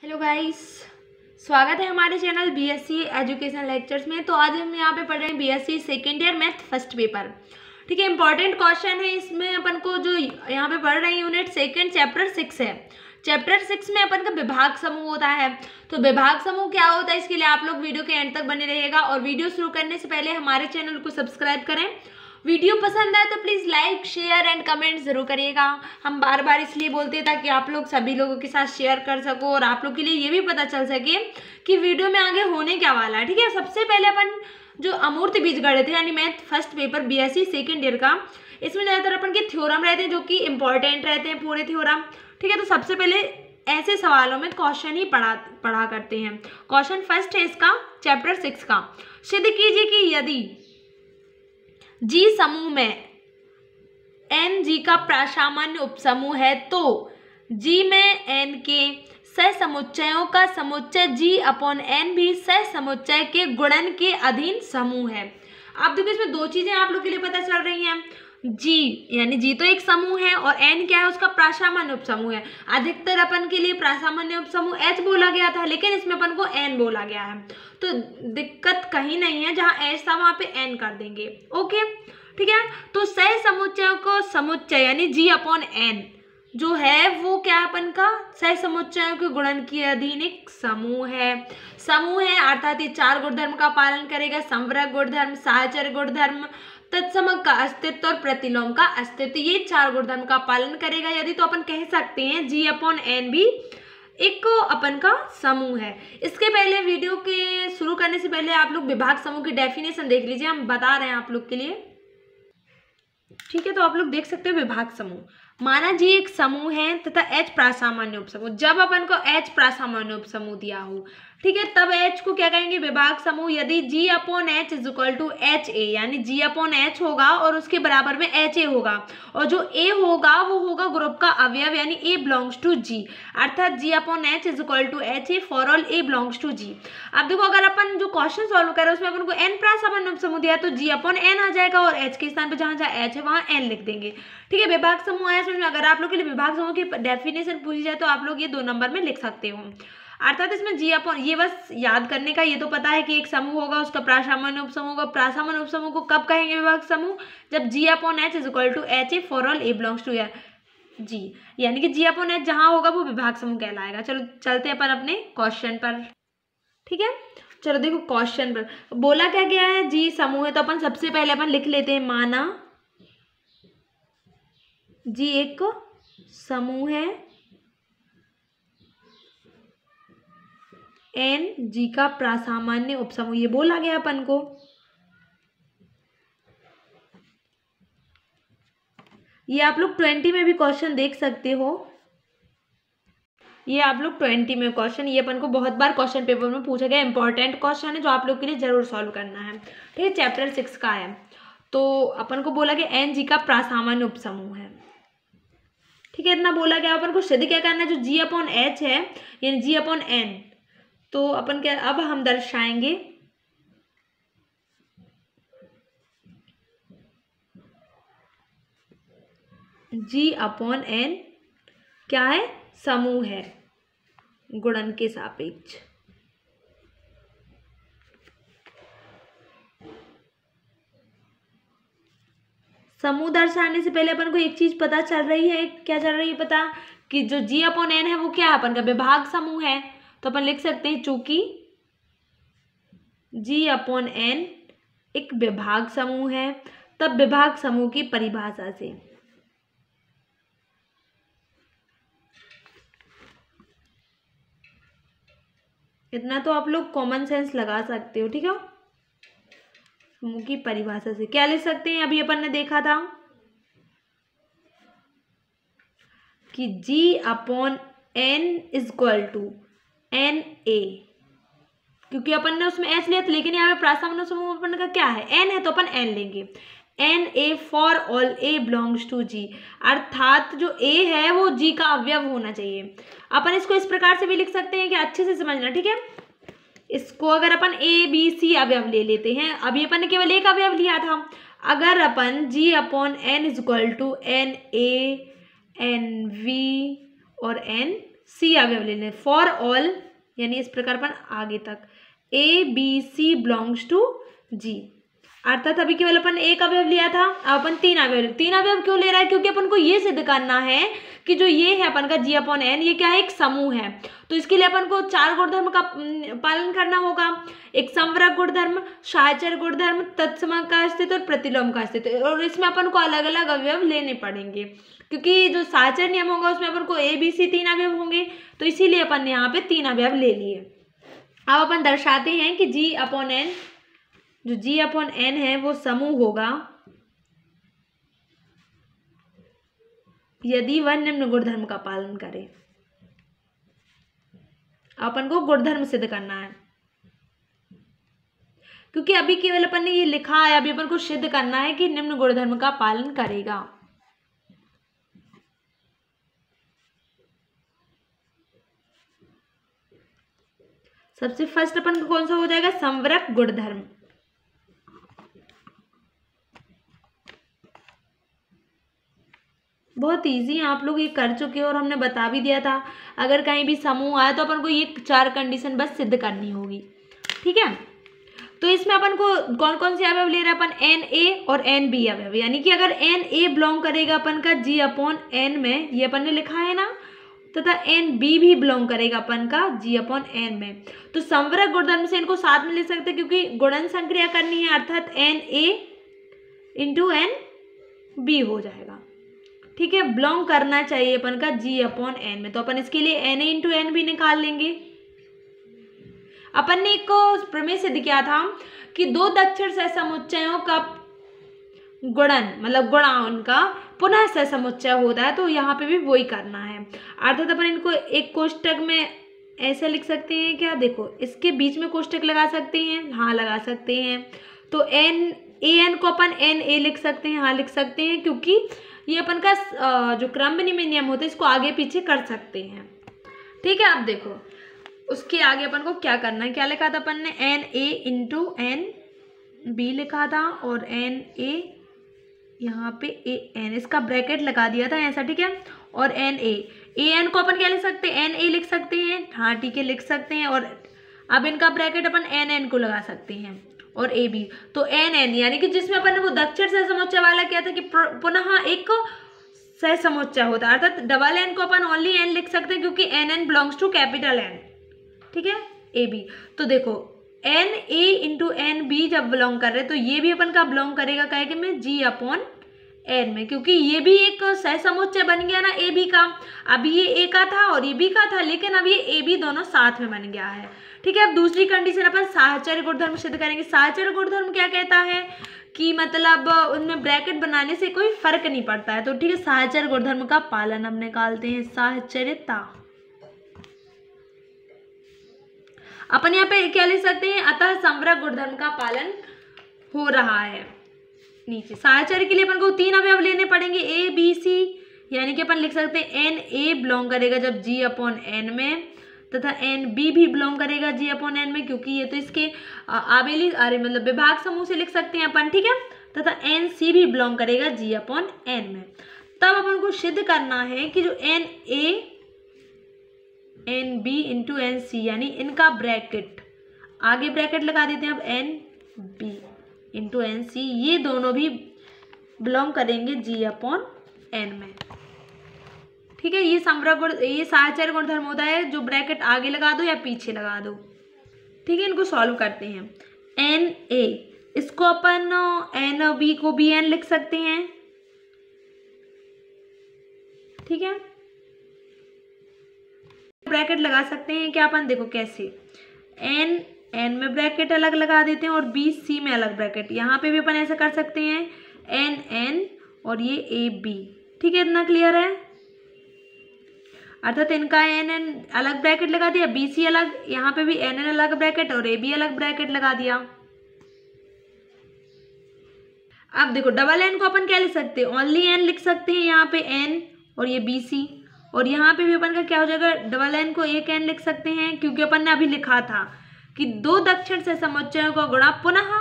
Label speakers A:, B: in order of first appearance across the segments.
A: Hello guys, स्वागत है हमारे चैनल बीएससी एजुकेशन लेक्चर्स में। तो आज हम यहाँ पे पढ़ रहे हैं BSc second year math first paper. ठीक है, इंपॉर्टेंट क्वेश्चन है इसमें। अपन को जो यहाँ पे पढ़ रहे हैं यूनिट सेकेंड चैप्टर 6 है। चैप्टर 6 में अपन का विभाग समूह होता है। तो विभाग समूह क्या होता है, इसके लिए आप लोग वीडियो के एंड तक बने रहिएगा। और वीडियो शुरू करने से पहले हमारे चैनल को सब्सक्राइब करें। वीडियो पसंद आए तो please like share and comment जरूर करिएगा। हम बार बार इसलिए बोलते हैं ताकि आप लोग सभी लोगों के साथ शेयर कर सको और आप लोग के लिए ये भी पता चल सके कि वीडियो में आगे होने क्या वाला है। ठीक है, सबसे पहले अपन जो अमूर्त बीजगणित है यानी math first paper BSc second year का, इसमें ज़्यादातर अपन के थ्योरम रहते हैं जो कि इंपॉर्टेंट रहते हैं पूरे थ्योरम। ठीक है, तो सबसे पहले ऐसे सवालों में क्वेश्चन ही पढ़ा करते हैं। क्वेश्चन फर्स्ट है इसका चैप्टर 6 का। सिद्ध कीजिए कि यदि जी समूह में एन जी का प्रासामान्य उपसमूह है तो जी में एन के सहसमुच्चयों का समुच्चय जी अपॉन एन भी सहसमुच्चय के गुणन के अधीन समूह है। आप देखो इसमें दो चीजें आप लोग के लिए पता चल रही हैं। जी यानी जी तो एक समूह है और एन क्या है, उसका प्रासामान्य उपसमूह है। अधिकतर अपन के लिए प्रासामान्य उपसमूह एच बोला गया था, लेकिन इसमें अपन को एन बोला गया है। तो दिक्कत कहीं नहीं है, जहां एच था वहां पे एन कर देंगे। ओके, ठीक है। तो सह समुच्चयों को समुच्चय यानी जी अपॉन एन जो है वो क्या है अपन का सह समुच्चयों के गुणन के अधीन एक समूह है। समूह है अर्थात ये चार गुणधर्म का पालन करेगा: संवरक गुणधर्म, साहचर्य गुणधर्म, तत्समक का अस्तित्व और प्रतिलोम का अस्तित्व। ये चार गुणधर्म का पालन करेगा यदि तो अपन कह सकते हैं जी अपॉन एन भी एक अपन का समूह है। इसके पहले वीडियो के शुरू करने से पहले आप लोग विभाग समूह की डेफिनेशन देख लीजिए, हम बता रहे हैं आप लोग के लिए। ठीक है, तो आप लोग देख सकते हो विभाग समूह माना जी एक समूह है तथा एच प्रासामान्य उपसमूह। जब अपन को एच प्रासामान्य उपसमूह दिया हो, ठीक है, तब एच को क्या कहेंगे, विभाग समूह। यदि G upon H is equal to H A यानी जी अपॉन एच होगा और उसके बराबर में एच ए होगा, और जो ए होगा वो होगा ग्रुप का अवयव यानी ए बिलोंग्स टू जी, अर्थात G upon H is equal to H A for all A belongs to G. अब देखो अगर अपन जो क्वेश्चन सॉल्व कर रहे हैं उसमें अपन को एन प्रासामान्य उपसमूह दिया तो जी अपॉन एन आ जाएगा और एच के स्थान पर जहां जहां एच है वहां एन लिख देंगे। ठीक है, विभाग समूह आया समझ में। अगर आप लोग के लिए विभाग समूह की डेफिनेशन पूछी जाए तो आप लोग ये 2 नंबर में लिख सकते हो। अर्थात इसमें जी अपॉन, ये बस याद करने का, ये तो पता है कि एक समूह होगा उसका प्रासामान्य उपसमूह होगा। प्रासामान्य उपसमूह को कब कहेंगे विभाग समूह, जब G upon H is equal to H A for all A belongs to G, यानी कि जी अपॉन एच जहां होगा वो विभाग समूह कहलाएगा। चलो चलते हैं अपन अपने क्वेश्चन पर। ठीक है, चलो देखो क्वेश्चन पर बोला क्या गया है, जी समूह है तो अपन सबसे पहले अपन लिख लेते हैं माना जी एक समूह है, एन जी का प्रासामान्य उपसमूह, ये बोला गया अपन को। ये आप लोग 20 में भी क्वेश्चन देख सकते हो। ये आप लोग 20 में क्वेश्चन, ये अपन को बहुत बार क्वेश्चन पेपर में पूछा गया, इंपॉर्टेंट क्वेश्चन है जो आप लोग के लिए जरूर सॉल्व करना है। ठीक है, चैप्टर 6 का है। तो अपन को बोला गया एन जी का प्रासामान्य उपसमूह है। ठीक है, इतना बोला गया। अपन को सिद्ध क्या करना है, जो जी अपॉन एच है यानी जी अपॉन एन, तो अपन क्या अब हम दर्शाएंगे जी अपॉन एन क्या है, समूह है गुणन के सापेक्ष। समूह दर्शाने से पहले अपन को एक चीज पता चल रही है, क्या चल रही है पता, कि जो जी अपॉन एन है वो क्या है, अपन का विभाग समूह है। तो अपन लिख सकते हैं चूंकि जी अपॉन एन एक विभाग समूह है, तब विभाग समूह की परिभाषा से इतना तो आप लोग कॉमन सेंस लगा सकते हो। ठीक है, समूह की परिभाषा से क्या लिख सकते हैं, अभी अपन ने देखा था कि G upon N is equal to N A, क्योंकि अपन ने उसमें एच लिया था, लेकिन यहाँ पे प्रासामान्य समूह अपन का क्या है, एन है, तो अपन एन लेंगे। N A for all A belongs to G, अर्थात जो ए है वो जी का अवयव होना चाहिए। अपन इसको इस प्रकार से भी लिख सकते हैं कि अच्छे से समझना। ठीक है, इसको अगर अपन ए बी सी अवयव ले लेते हैं, अभी अपन ने केवल एक अवयव लिया था। अगर अपन G upon N is equal to N A N B और एन सी अवयव लेने, फॉर ऑल यानी इस प्रकार अपन आगे तक A B C belongs to G, अर्थात अभी केवल अपन एक अवयव लिया था, अब अपन तीन अवयव क्यों ले रहा है, क्योंकि अपन को ये सिद्ध करना है कि जो ये है अपन का जी अपॉन एन, ये क्या है, एक समूह है। तो इसके लिए अपन को 4 गुणधर्म का पालन करना होगा, एक समवरक गुणधर्म, साहचर्य गुणधर्म, तत्सम का अस्तित्व और प्रतिलोम का अस्तित्व, और इसमें अपन को अलग अलग अवयव लेने पड़ेंगे, क्योंकि जो साहचर्य नियम होगा उसमें अपन को ए बी सी 3 अवयव होंगे, तो इसीलिए अपन यहाँ पे 3 अवयव ले लिए। अब अपन दर्शाते हैं कि जी अपॉन एन, जो जी अपॉन एन है वो समूह होगा यदि वह निम्न गुणधर्म का पालन करे। अपन को गुणधर्म सिद्ध करना है, क्योंकि अभी केवल अपन ने ये लिखा है, अभी अपन को सिद्ध करना है कि निम्न गुणधर्म का पालन करेगा। सबसे फर्स्ट अपन को कौन सा हो जाएगा, समवरक गुणधर्म। बहुत इजी, आप लोग ये कर चुके हो और हमने बता भी दिया था। अगर कहीं भी समूह आया तो अपन को ये 4 कंडीशन बस सिद्ध करनी होगी, ठीक है। तो इसमें अपन को कौन कौन से अवयव ले रहा है, अपन एन ए और एन बी अवयव, यानी कि अगर एन ए बिलोंग करेगा अपन का जी अपॉन एन में, ये अपन ने लिखा है ना, तथा एन बी भी बिलोंग करेगा अपन का जी अपॉन एन में, तो समवरक गुणधर्म से इनको साथ में ले सकते हैं, क्योंकि गुणन संक्रिया करनी है, अर्थात N A into N B हो जाएगा, ठीक है। बिलोंग करना चाहिए अपन का जी अपॉन एन में, तो अपन इसके लिए एन ए इंटू एन भी निकाल लेंगे। अपन ने एक प्रमेय सिद्ध किया था कि 2 दक्षिण सहसमुच्चयों का गुणन मतलब गुणा उनका पुनः सहसमुच्चय होता है, तो यहाँ पे भी वही करना है, अर्थात अपन इनको एक कोष्टक में ऐसे लिख सकते हैं क्या, देखो इसके बीच में कोष्टक लगा सकते हैं, हाँ लगा सकते हैं। तो एन ए एन को अपन एन ए लिख सकते हैं, हाँ लिख सकते हैं, क्योंकि ये अपन का जो क्रम विनिमय नियम होता है इसको आगे पीछे कर सकते हैं, ठीक है। अब देखो उसके आगे अपन को क्या करना है, क्या लिखा था अपन ने, N A into N B लिखा था, और एन ए यहाँ पे ए एन, इसका ब्रैकेट लगा दिया था ऐसा, ठीक है। और एन ए एन को अपन क्या लिख सकते हैं, एन ए लिख सकते हैं, हाँ ठीक है लिख सकते हैं, और अब इनका ब्रैकेट अपन एन एन को लगा सकते हैं, और ए बी, तो एन एन यानी कि जिसमें अपन ने वो दक्षिण सहसमुच्चय वाला किया था कि पुनः एक सहसमुच्चय होता है, अर्थात डबल एन को अपन ओनली एन लिख सकते हैं, क्योंकि N N belongs to capital N, ठीक है, ए बी। तो देखो N A into N B जब बिलोंग कर रहे हैं तो ये भी अपन का बिलोंग करेगा क्या कि में जी अपॉन एन में, क्योंकि ये भी एक सहसमुच्चय बन गया ना ए बी का। अभी ये ए का था और ये बी का था, लेकिन अब ये ए बी दोनों साथ में बन गया है, ठीक है। अब दूसरी कंडीशन अपन साहचर्य गुणधर्म सिद्ध करेंगे। साहचर्य गुणधर्म क्या कहता है कि मतलब उनमें ब्रैकेट बनाने से कोई फर्क नहीं पड़ता है, तो ठीक है साहचर्य गुणधर्म का पालन हम निकालते हैं, साहचर्यता। अपन यहाँ पे क्या लिख सकते हैं, अतः समवरक गुणधर्म का पालन हो रहा है। नीचे साहचर्य के लिए अपन को 3 अवयव लेने पड़ेंगे, ए बी सी, यानी कि अपन लिख सकते हैं एन ए बिलोंग करेगा जब जी अपॉन एन में, तथा एन बी भी बिलोंग करेगा जी अपॉन एन में, क्योंकि ये तो इसके आवेली मतलब विभाग समूह से लिख सकते हैं अपन, ठीक है। तथा एन सी भी बिलोंग करेगा जी अपॉन एन में। तब अपन को सिद्ध करना है कि जो N A N B into N C, यानी इनका ब्रैकेट आगे ब्रैकेट लगा देते हैं, अब N B into N C, ये दोनों भी बिलोंग करेंगे जी अपॉन एन में, ठीक है। ये समवरक गुण, ये साहचर्य गुणधर्म होता है, जो ब्रैकेट आगे लगा दो या पीछे लगा दो, ठीक है। इनको सॉल्व करते हैं। एन ए, इसको अपन एन बी को बी एन लिख सकते हैं, ठीक है। ब्रैकेट लगा सकते हैं क्या अपन, देखो कैसे, एन एन में ब्रैकेट अलग लगा देते हैं और बी सी में अलग ब्रैकेट, यहाँ पे भी अपन ऐसा कर सकते हैं, एन एन और ये ए बी, ठीक है। इतना क्लियर है, अर्थात इनका एन एन अलग ब्रैकेट लगा दिया, बी सी अलग, यहाँ पे भी एन एन अलग ब्रैकेट और ए बी अलग ब्रैकेट लगा दिया। अब देखो डबल एन को अपन क्या लिख सकते हैं, ओनली एन लिख सकते हैं, यहाँ पे एन और ये बी सी, और यहाँ पे भी अपन का क्या हो जाएगा, डबल एन को एक एन लिख सकते हैं, क्योंकि अपन ने अभी लिखा था कि 2 दक्षिण सहसमुच्चयों का गुणा पुनः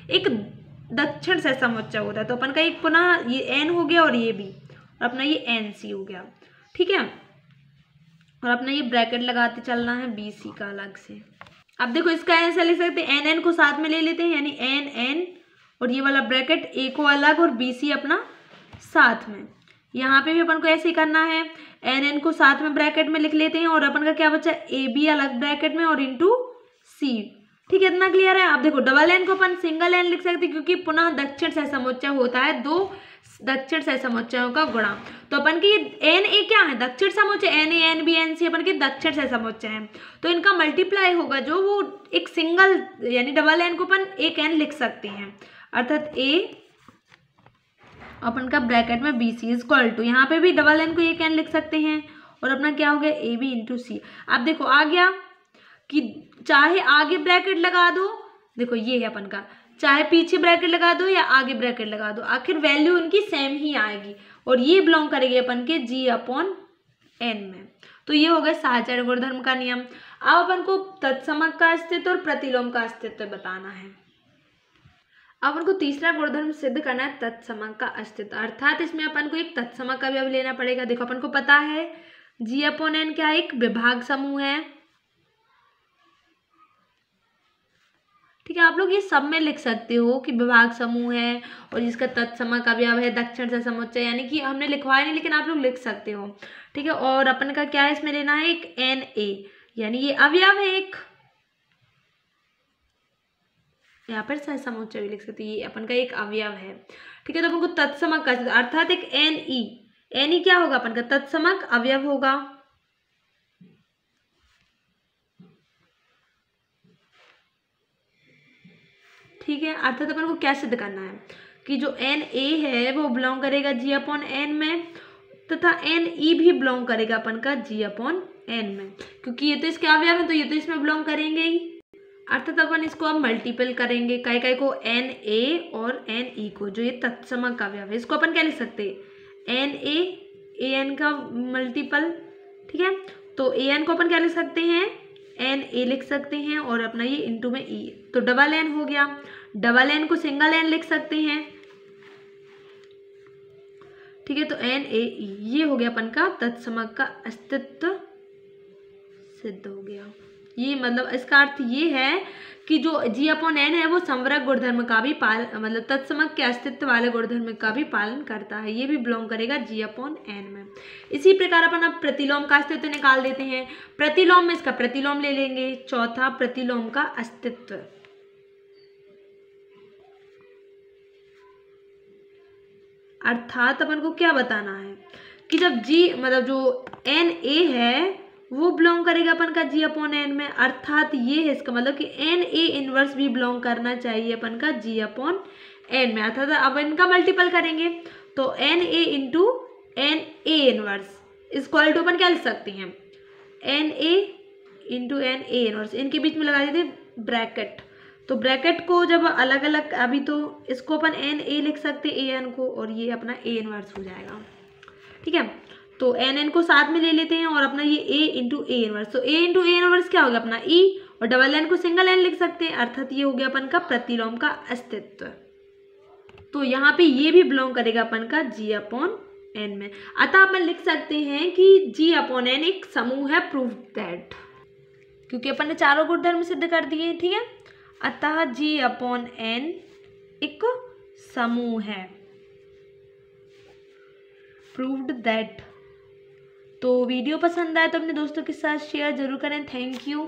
A: एक दक्षिण सहसमुच्चय होता है, तो अपन का एक पुनः ये एन हो गया और ये भी, और अपना ये एन सी हो गया, ठीक है। और अपना ये ब्रैकेट लगाते चलना है बी सी का अलग से। अब देखो इसका ऐसा लिख सकते हैं, एन एन को साथ में ले लेते हैं, यानी एन एन और ये वाला ब्रैकेट ए को अलग और बी सी अपना साथ में। यहाँ पे भी अपन को ऐसे ही करना है, एन एन को साथ में ब्रैकेट में लिख लेते हैं और अपन का क्या बचा, ए बी अलग ब्रैकेट में और इंटू सी। ठीक है, इतना क्लियर है। अब देखो डबल एन को अपन सिंगल एन लिख सकते हैं, क्योंकि पुनः दक्षिण सहसमुच्चय होता है दो दक्षिण सहसमुच्चयों का गुणा। तो अपन की एन ए क्या है, दक्षिण समुच्चय, N A N B N C अपन के दक्षिण सहसमुच्चय है, तो इनका मल्टीप्लाई होगा जो वो एक सिंगल यानी डबल एन को अपन एक एन लिख सकते हैं, अर्थात ए अपन का ब्रैकेट में बी सी इक्वल टू, यहाँ पे भी डबल एन को एक एन लिख सकते हैं और अपना क्या हो गया ए बी इंटू सी। अब देखो आ गया कि चाहे आगे ब्रैकेट लगा दो, देखो ये है अपन का, चाहे पीछे ब्रैकेट लगा दो या आगे ब्रैकेट लगा दो, आखिर वैल्यू उनकी सेम ही आएगी और ये बिलोंग करेगी अपन के जी अपॉन एन में। तो ये हो गया साहचर्य गुणधर्म का नियम। अब अपन को तत्समक का अस्तित्व और प्रतिलोम का अस्तित्व बताना है। अब अपन को तीसरा गुणधर्म सिद्ध करना है तत्समक का अस्तित्व, अर्थात इसमें अपन को एक तत्समक का अवयव लेना पड़ेगा। देखो अपन को पता है जी अपॉन एन क्या, एक विभाग समूह है। ठीक है, आप लोग ये सब में लिख सकते हो कि विभाग समूह है और जिसका तत्समक अवयव है दक्षिण सहसमुच्चय, यानी कि हमने लिखवाया नहीं लेकिन आप लोग लिख सकते हो। ठीक है, और अपन का क्या है इसमें लेना है एक एन ए, यानी ये अवयव है एक, यहाँ पर सहसमुच्चय भी लिख सकते हो, ये अपन का एक अवयव है। ठीक है, तो अपन को तत्समक का अर्थात एक एन ई क्या होगा अपन का तत्समक अवयव होगा। ठीक है, अर्थात अपन को क्या सिद्ध करना है कि जो एन ए है वो बिलोंग करेगा जी अपॉन एन में, तथा एन ई भी बिलोंग करेगा अपन का जी अपॉन एन में, क्योंकि ये तो इसके अवयव है तो ये तो इसमें बिलोंग करेंगे ही। अर्थात अपन इसको अब मल्टीपल करेंगे, काय को एन ए और एन ई को, जो ये तत्समक अवयव है इसको अपन क्या लिख सकते हैं एन ए एन का मल्टीपल। ठीक है, तो ए एन को अपन क्या लिख सकते हैं एन ए लिख सकते हैं और अपना ये इंटू में ई, तो डबल एन हो गया। डबल एन को सिंगल एन लिख सकते हैं। ठीक है, तो एन ए ई ये हो गया अपन का तत्समक का अस्तित्व सिद्ध हो गया। ये मतलब इसका अर्थ ये है कि जो जी अपॉन एन है वो संवरक गुणधर्म का भी मतलब तत्समक के अस्तित्व वाले गुणधर्म का भी पालन करता है, ये भी बिलोंग करेगा जी अपॉन एन में। इसी प्रकार अपन अब प्रतिलोम का अस्तित्व निकाल देते हैं। प्रतिलोम में इसका प्रतिलोम ले लेंगे, चौथा प्रतिलोम का अस्तित्व। अर्थात अपन को क्या बताना है कि जब जी मतलब जो एन ए है वो बिलोंग करेगा अपन का जी अपॉन एन में, अर्थात ये है इसका मतलब कि एन ए इनवर्स भी बिलोंग करना चाहिए अपन का जी अपॉन एन में। अर्थात अब इनका मल्टीपल करेंगे तो N A into N A inverse equal to अपन क्या लिख सकते हैं N A into N A inverse, इनके बीच में लगा देते ब्रैकेट। तो ब्रैकेट को जब अलग अलग, अभी तो इसको अपन एन ए लिख सकते ए एन को और ये अपना ए इनवर्स हो जाएगा। ठीक है, तो एन एन को साथ में ले लेते हैं और अपना ये ए इंटू ए इनवर्स, तो ए इंटू ए इनवर्स क्या हो गया अपना ई, और डबल एन को सिंगल एन लिख सकते हैं, अर्थात ये हो गया अपन का प्रतिलोम का अस्तित्व। तो यहाँ पे ये भी बिलोंग करेगा अपन का जी अपॉन एन में। अतः अपन लिख सकते हैं कि जी अपॉन एन एक समूह है, प्रूव दैट, क्योंकि अपन ने चारों गुणधर्म सिद्ध कर दिए। ठीक है, अतः जी अपॉन एन एक समूह है, प्रूव्ड दैट। तो वीडियो पसंद आए तो अपने दोस्तों के साथ शेयर जरूर करें। Thank you.